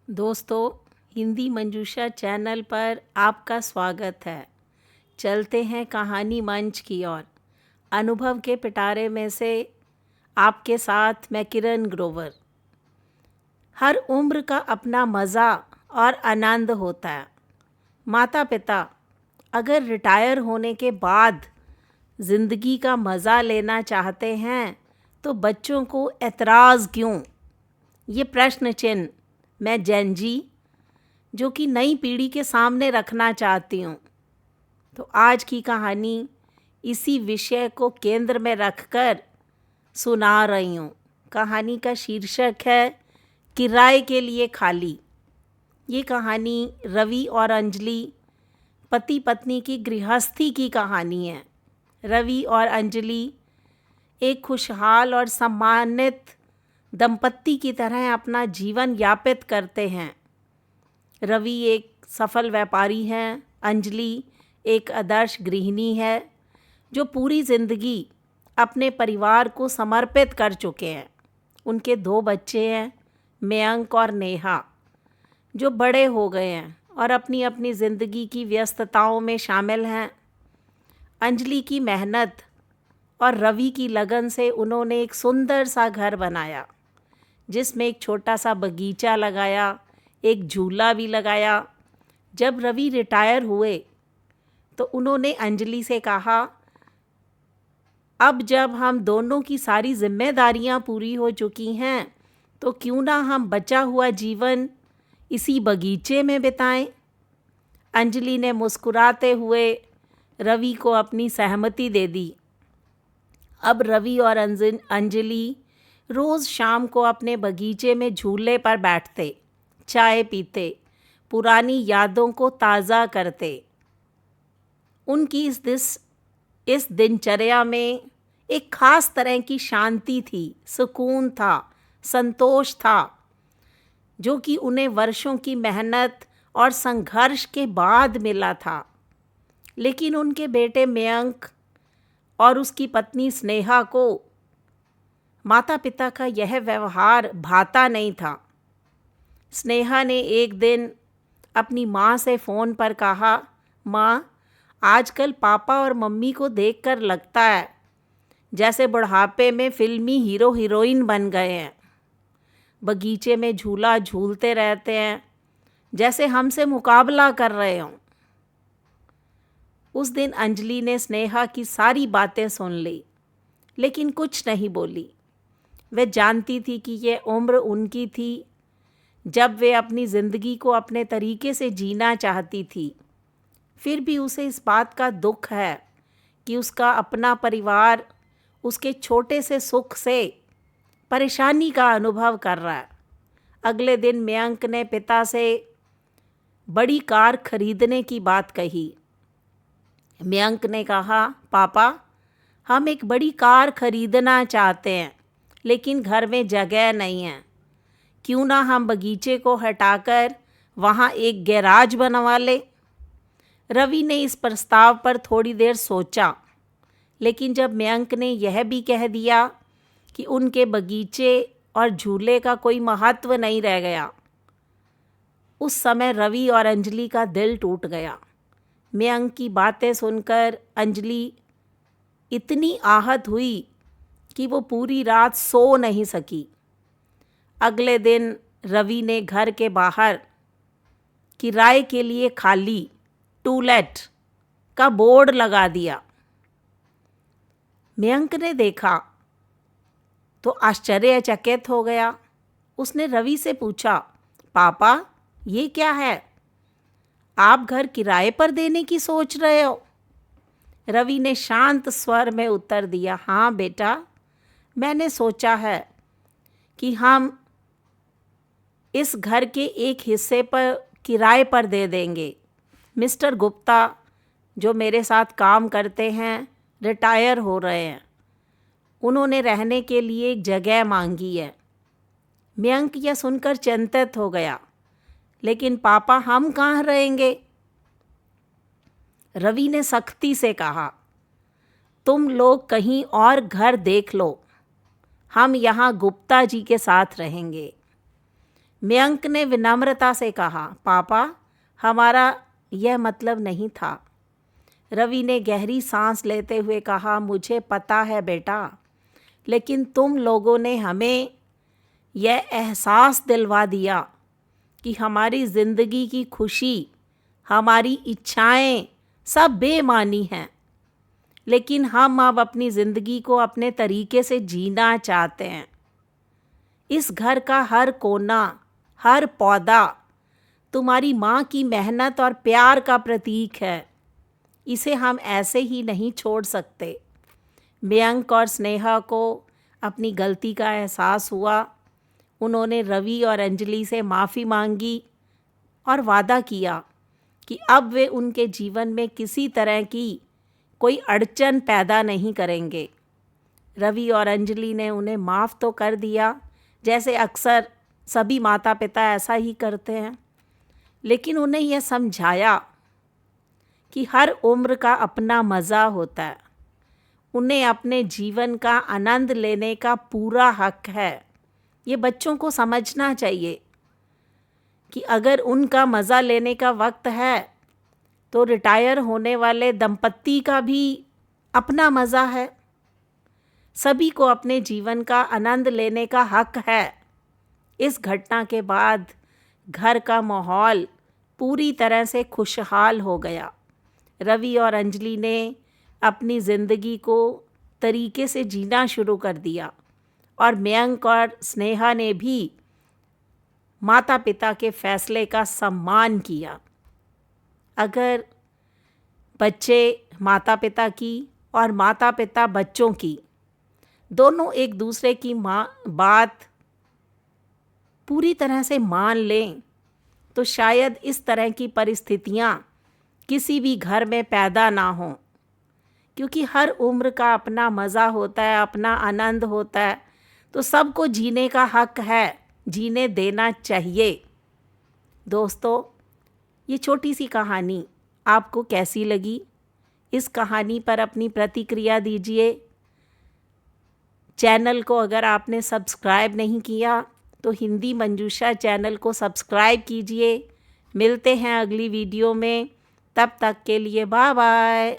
दोस्तों, हिंदी मंजूषा चैनल पर आपका स्वागत है। चलते हैं कहानी मंच की ओर। अनुभव के पिटारे में से आपके साथ मैं किरण ग्रोवर। हर उम्र का अपना मज़ा और आनंद होता है। माता पिता अगर रिटायर होने के बाद ज़िंदगी का मज़ा लेना चाहते हैं तो बच्चों को एतराज़ क्यों? ये प्रश्न चिन्ह मैं जेनजी जो कि नई पीढ़ी के सामने रखना चाहती हूँ। तो आज की कहानी इसी विषय को केंद्र में रखकर सुना रही हूँ। कहानी का शीर्षक है किराए के लिए खाली। ये कहानी रवि और अंजलि पति पत्नी की गृहस्थी की कहानी है। रवि और अंजलि एक खुशहाल और सम्मानित दंपत्ति की तरह अपना जीवन यापित करते हैं। रवि एक सफल व्यापारी हैं, अंजलि एक आदर्श गृहिणी है जो पूरी ज़िंदगी अपने परिवार को समर्पित कर चुके हैं। उनके 2 बच्चे हैं, मयंक और नेहा, जो बड़े हो गए हैं और अपनी अपनी ज़िंदगी की व्यस्तताओं में शामिल हैं। अंजलि की मेहनत और रवि की लगन से उन्होंने एक सुंदर सा घर बनाया जिसमें एक छोटा सा बगीचा लगाया, एक झूला भी लगाया। जब रवि रिटायर हुए तो उन्होंने अंजलि से कहा, अब जब हम दोनों की सारी जिम्मेदारियां पूरी हो चुकी हैं तो क्यों ना हम बचा हुआ जीवन इसी बगीचे में बिताएं। अंजलि ने मुस्कुराते हुए रवि को अपनी सहमति दे दी। अब रवि और अंजलि रोज़ शाम को अपने बगीचे में झूले पर बैठते, चाय पीते, पुरानी यादों को ताज़ा करते। उनकी इस दिनचर्या में एक ख़ास तरह की शांति थी, सुकून था, संतोष था, जो कि उन्हें वर्षों की मेहनत और संघर्ष के बाद मिला था। लेकिन उनके बेटे मयंक और उसकी पत्नी स्नेहा को माता पिता का यह व्यवहार भाता नहीं था। स्नेहा ने एक दिन अपनी माँ से फ़ोन पर कहा, माँ, आजकल पापा और मम्मी को देखकर लगता है जैसे बुढ़ापे में फिल्मी हीरो हीरोइन बन गए हैं। बगीचे में झूला झूलते रहते हैं जैसे हमसे मुकाबला कर रहे हों। उस दिन अंजलि ने स्नेहा की सारी बातें सुन ली, लेकिन कुछ नहीं बोली। वह जानती थी कि यह उम्र उनकी थी जब वे अपनी ज़िंदगी को अपने तरीके से जीना चाहती थी। फिर भी उसे इस बात का दुख है कि उसका अपना परिवार उसके छोटे से सुख से परेशानी का अनुभव कर रहा है। अगले दिन मयंक ने पिता से बड़ी कार खरीदने की बात कही। मयंक ने कहा, पापा, हम एक बड़ी कार खरीदना चाहते हैं, लेकिन घर में जगह नहीं है। क्यों ना हम बगीचे को हटाकर वहाँ एक गैराज बनवा ले। रवि ने इस प्रस्ताव पर थोड़ी देर सोचा, लेकिन जब मयंक ने यह भी कह दिया कि उनके बगीचे और झूले का कोई महत्व नहीं रह गया, उस समय रवि और अंजलि का दिल टूट गया। मयंक की बातें सुनकर अंजलि इतनी आहत हुई कि वो पूरी रात सो नहीं सकी। अगले दिन रवि ने घर के बाहर किराए के लिए खाली टू लेट का बोर्ड लगा दिया। मयंक ने देखा तो आश्चर्यचकित हो गया। उसने रवि से पूछा, पापा, ये क्या है? आप घर किराए पर देने की सोच रहे हो? रवि ने शांत स्वर में उत्तर दिया, हाँ बेटा, मैंने सोचा है कि हम इस घर के एक हिस्से पर किराए पर दे देंगे। मिस्टर गुप्ता, जो मेरे साथ काम करते हैं, रिटायर हो रहे हैं। उन्होंने रहने के लिए एक जगह मांगी है। मयंक यह सुनकर चिंतित हो गया, लेकिन पापा, हम कहाँ रहेंगे? रवि ने सख्ती से कहा, तुम लोग कहीं और घर देख लो, हम यहाँ गुप्ता जी के साथ रहेंगे। मयंक ने विनम्रता से कहा, पापा, हमारा यह मतलब नहीं था। रवि ने गहरी सांस लेते हुए कहा, मुझे पता है बेटा, लेकिन तुम लोगों ने हमें यह एहसास दिलवा दिया कि हमारी ज़िंदगी की खुशी, हमारी इच्छाएं सब बेमानी हैं, लेकिन हम अब अपनी ज़िंदगी को अपने तरीके से जीना चाहते हैं। इस घर का हर कोना, हर पौधा तुम्हारी माँ की मेहनत और प्यार का प्रतीक है। इसे हम ऐसे ही नहीं छोड़ सकते। मयंक और स्नेहा को अपनी गलती का एहसास हुआ। उन्होंने रवि और अंजलि से माफ़ी मांगी और वादा किया कि अब वे उनके जीवन में किसी तरह की कोई अड़चन पैदा नहीं करेंगे। रवि और अंजलि ने उन्हें माफ़ तो कर दिया, जैसे अक्सर सभी माता पिता ऐसा ही करते हैं, लेकिन उन्हें यह समझाया कि हर उम्र का अपना मज़ा होता है। उन्हें अपने जीवन का आनंद लेने का पूरा हक है। ये बच्चों को समझना चाहिए कि अगर उनका मज़ा लेने का वक्त है तो रिटायर होने वाले दंपत्ति का भी अपना मज़ा है। सभी को अपने जीवन का आनंद लेने का हक है। इस घटना के बाद घर का माहौल पूरी तरह से खुशहाल हो गया। रवि और अंजलि ने अपनी ज़िंदगी को तरीके से जीना शुरू कर दिया और मयंक और स्नेहा ने भी माता पिता के फैसले का सम्मान किया। अगर बच्चे माता पिता की और माता पिता बच्चों की दोनों एक दूसरे की बात पूरी तरह से मान लें तो शायद इस तरह की परिस्थितियाँ किसी भी घर में पैदा ना हों, क्योंकि हर उम्र का अपना मज़ा होता है, अपना आनंद होता है, तो सबको जीने का हक है, जीने देना चाहिए। दोस्तों, ये छोटी सी कहानी आपको कैसी लगी? इस कहानी पर अपनी प्रतिक्रिया दीजिए। चैनल को अगर आपने सब्सक्राइब नहीं किया तो हिंदी मंजूषा चैनल को सब्सक्राइब कीजिए। मिलते हैं अगली वीडियो में, तब तक के लिए बाय बाय।